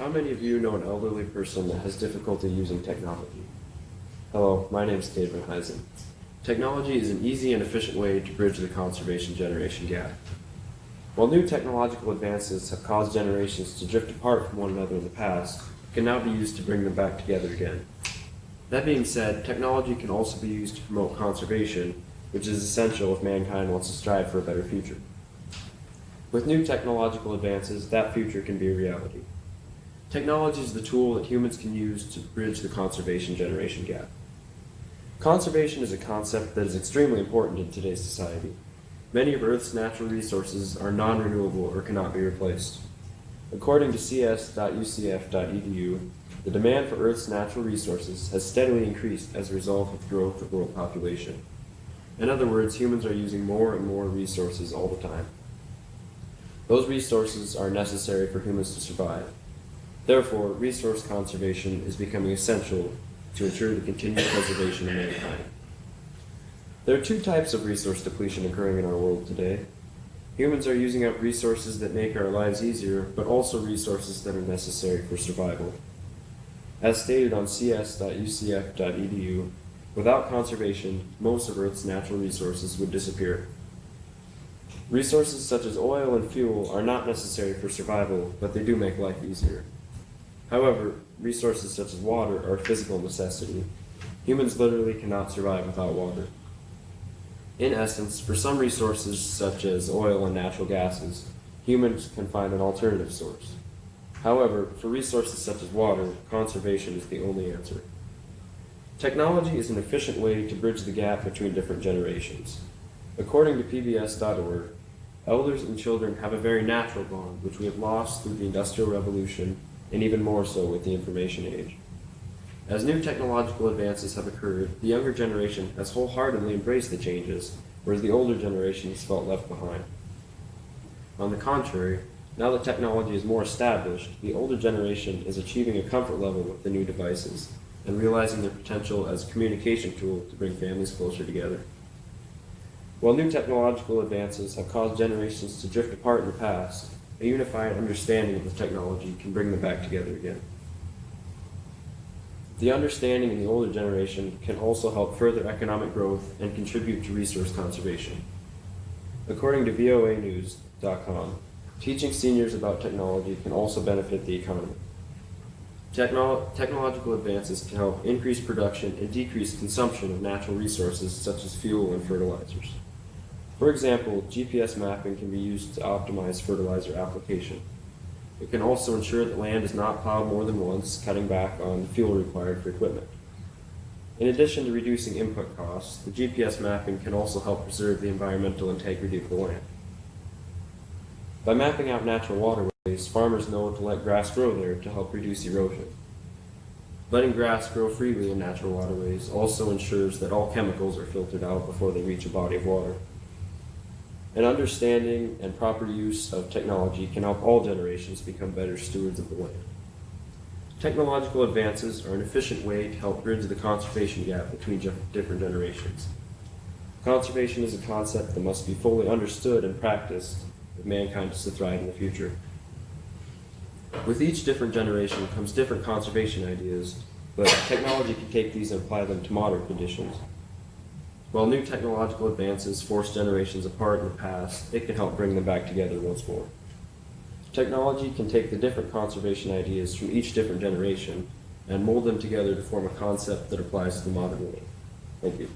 How many of you know an elderly person that has difficulty using technology? Hello, my name is Cade Venhuizen. Technology is an easy and efficient way to bridge the conservation-generation gap. While new technological advances have caused generations to drift apart from one another in the past, it can now be used to bring them back together again. That being said, technology can also be used to promote conservation, which is essential if mankind wants to strive for a better future. With new technological advances, that future can be a reality. Technology is the tool that humans can use to bridge the conservation-generation gap. Conservation is a concept that is extremely important in today's society. Many of Earth's natural resources are non-renewable or cannot be replaced. According to cs.ucf.edu, the demand for Earth's natural resources has steadily increased as a result of the growth of world population. In other words, humans are using more and more resources all the time. Those resources are necessary for humans to survive. Therefore, resource conservation is becoming essential to ensure the continued preservation of mankind. There are two types of resource depletion occurring in our world today. Humans are using up resources that make our lives easier, but also resources that are necessary for survival. As stated on cs.ucf.edu, without conservation, most of Earth's natural resources would disappear. Resources such as oil and fuel are not necessary for survival, but they do make life easier. However, resources such as water are a physical necessity. Humans literally cannot survive without water. In essence, for some resources such as oil and natural gases, humans can find an alternative source. However, for resources such as water, conservation is the only answer. Technology is an efficient way to bridge the gap between different generations. According to PBS.org, elders and children have a very natural bond, which we have lost through the Industrial Revolution and even more so with the information age. As new technological advances have occurred, the younger generation has wholeheartedly embraced the changes, whereas the older generation has felt left behind. On the contrary, now that technology is more established, the older generation is achieving a comfort level with the new devices and realizing their potential as a communication tool to bring families closer together. While new technological advances have caused generations to drift apart in the past, a unified understanding of the technology can bring them back together again. The understanding in the older generation can also help further economic growth and contribute to resource conservation. According to voanews.com, teaching seniors about technology can also benefit the economy. Technological advances can help increase production and decrease consumption of natural resources such as fuel and fertilizers. For example, GPS mapping can be used to optimize fertilizer application. It can also ensure that land is not plowed more than once, cutting back on the fuel required for equipment. In addition to reducing input costs, the GPS mapping can also help preserve the environmental integrity of the land. By mapping out natural waterways, farmers know to let grass grow there to help reduce erosion. Letting grass grow freely in natural waterways also ensures that all chemicals are filtered out before they reach a body of water. An understanding and proper use of technology can help all generations become better stewards of the land. Technological advances are an efficient way to help bridge the conservation gap between different generations. Conservation is a concept that must be fully understood and practiced if mankind is to thrive in the future. With each different generation comes different conservation ideas, but technology can take these and apply them to modern conditions. While new technological advances forced generations apart in the past, it can help bring them back together once more. Technology can take the different conservation ideas from each different generation and mold them together to form a concept that applies to the modern world. Thank you.